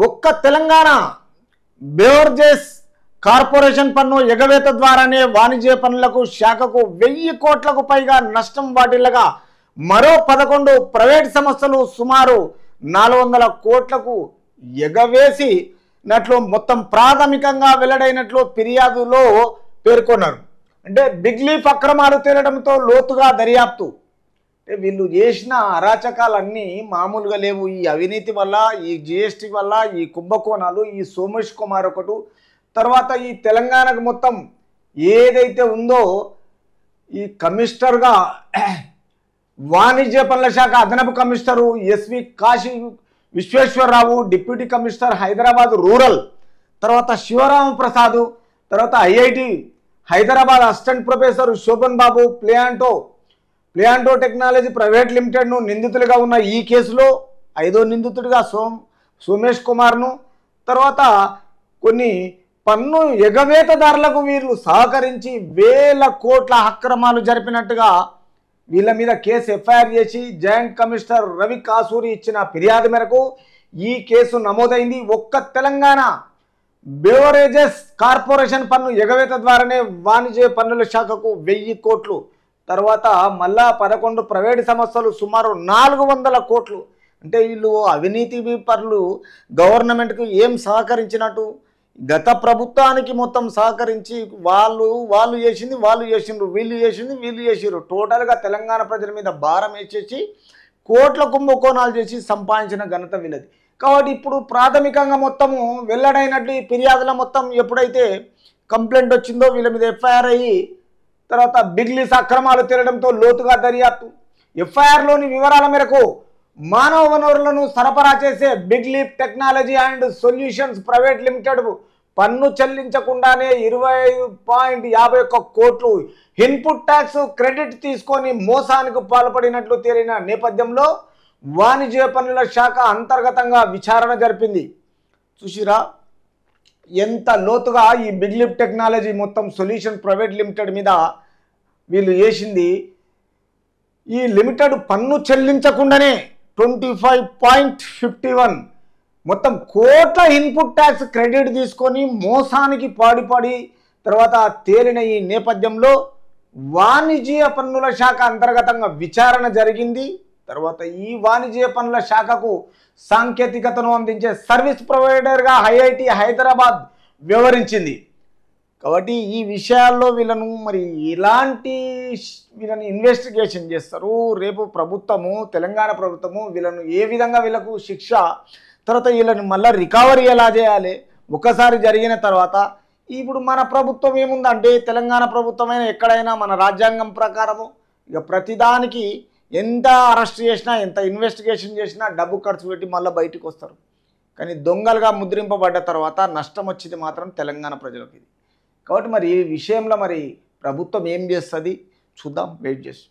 ఒక్క Telangana beverages corporation పన్ను ఎగవేత ద్వారానే వాణిజ్య పన్నులకు శాఖకు 1000 కోట్లకు పైగా నష్టం వాటిల్లగా మరో 11 ప్రైవేట్ సంస్థలు సుమారు 400 కోట్లకు ఎగవేసినట్లు మొత్తం ప్రాథమికంగా వెల్లడైనట్లు ఫిర్యాదులో పేర్కొన్నారు. అంటే బిగ్ లీఫ్ అక్రమాలు తేలడంతో లోతుగా దర్యాప్తు. అంటే వీళ్ళు చేసిన అరాచకాలన్నీ మామూలుగా లేవు. ఈ అవినీతి వల్ల, ఈ జిఎస్టీ వల్ల, ఈ కుంభకోణాలు, ఈ సోమేష్ కుమార్ ఒకటి, తర్వాత ఈ తెలంగాణకు మొత్తం ఏదైతే ఉందో ఈ కమిషనర్గా వాణిజ్య పనుల శాఖ అదనపు commissioner SV Kashi Visweswara Rao, deputy commissioner Hyderabad rural, తర్వాత శివరామ ప్రసాద్, తర్వాత IIT Hyderabad assistant professor Shobhan Babu, ప్లేయాంటో టెక్నాలజీ ప్రైవేట్ లిమిటెడ్ను నిందితులుగా ఉన్న ఈ కేసులో 5వ నిందితుడిగా సోమేష్ కుమార్ను, తర్వాత కొన్ని పన్ను ఎగవేతదారులకు వీళ్ళు సహకరించి 1000 కోట్ల అక్రమాలు జరిపినట్టుగా వీళ్ళ మీద కేసు ఎఫ్ఐఆర్ చేసి జాయింట్ కమిషనర్ రవి కాసూరి ఇచ్చిన ఫిర్యాదు మేరకు ఈ కేసు నమోదైంది. ఒక్క తెలంగాణ బెవరేజెస్ కార్పొరేషన్ పన్ను ఎగవేత ద్వారానే వాణిజ్య పన్నుల శాఖకు 1000 కోట్లు, తర్వాత మళ్ళా 11 ప్రైవేట్ సంస్థలు సుమారు 400 కోట్లు. అంటే వీళ్ళు అవినీతి పరులు గవర్నమెంట్కు ఏం సహకరించినట్టు? గత ప్రభుత్వానికి మొత్తం సహకరించి వాళ్ళు చేసిండ్రు, వీళ్ళు చేసిర్రు. టోటల్గా తెలంగాణ ప్రజల మీద భారం వేసేసి కోట్ల కుంభకోణాలు చేసి సంపాదించిన ఘనత వీళ్ళది. కాబట్టి ఇప్పుడు ప్రాథమికంగా మొత్తము వెల్లడైనట్లు ఈ ఫిర్యాదుల మొత్తం ఎప్పుడైతే కంప్లైంట్ వచ్చిందో వీళ్ళ మీద ఎఫ్ఐఆర్ అయ్యి తర్వాత బిగ్ లీఫ్ అక్రమాలు తేలడంతో లోతుగా దర్యాప్తు. ఎఫ్ఐఆర్లోని వివరాల మేరకు మానవ వనరులను సరఫరా చేసే big leaf technology and solutions private limited పన్ను చెల్లించకుండానే 20.51 కోట్లు ఇన్పుట్ ట్యాక్స్ క్రెడిట్ తీసుకొని మోసానికి పాల్పడినట్లు తేలిన నేపథ్యంలో వాణిజ్య పన్నుల శాఖ అంతర్గతంగా విచారణ జరిపింది. చూసిరా ఎంత లోతుగా ఈ బిగ్ లీఫ్ టెక్నాలజీ మొత్తం సొల్యూషన్ ప్రైవేట్ లిమిటెడ్ మీద వీళ్ళు చేసింది. ఈ లిమిటెడ్ పన్ను చెల్లించకుండానే 25.51 మొత్తం కోట్ల ఇన్పుట్ ట్యాక్స్ క్రెడిట్ తీసుకొని మోసానికి పాడిపడి తర్వాత తేలిన ఈ నేపథ్యంలో వాణిజ్య పన్నుల శాఖ అంతర్గతంగా విచారణ జరిగింది. తర్వాత ఈ వాణిజ్య పన్నుల శాఖకు సాంకేతికతను అందించే సర్వీస్ ప్రొవైడర్గా ఐఐటి హైదరాబాద్ వ్యవహరించింది. కాబట్టి ఈ విషయాల్లో వీళ్ళను వీళ్ళని ఇన్వెస్టిగేషన్ చేస్తారు. రేపు ప్రభుత్వము, తెలంగాణ ప్రభుత్వము వీళ్ళను ఏ విధంగా వీళ్ళకు శిక్ష, తర్వాత వీళ్ళని మళ్ళీ రికవరీ ఎలా చేయాలి, ఒకసారి జరిగిన తర్వాత. ఇప్పుడు మన ప్రభుత్వం ఏముందంటే తెలంగాణ ప్రభుత్వమైనా ఎక్కడైనా మన రాజ్యాంగం ప్రకారము ఇక ప్రతిదానికి ఎంత అరెస్ట్ చేసినా, ఎంత ఇన్వెస్టిగేషన్ చేసినా డబ్బు ఖర్చు పెట్టి మళ్ళీ బయటకు వస్తారు. కానీ దొంగలుగా ముద్రింపబడ్డ తర్వాత నష్టం వచ్చింది మాత్రం తెలంగాణ ప్రజలకు ఇది. కాబట్టి ఈ విషయంలో ప్రభుత్వం ఏం చేస్తుంది చూద్దాం, వెయిట్ చేసి.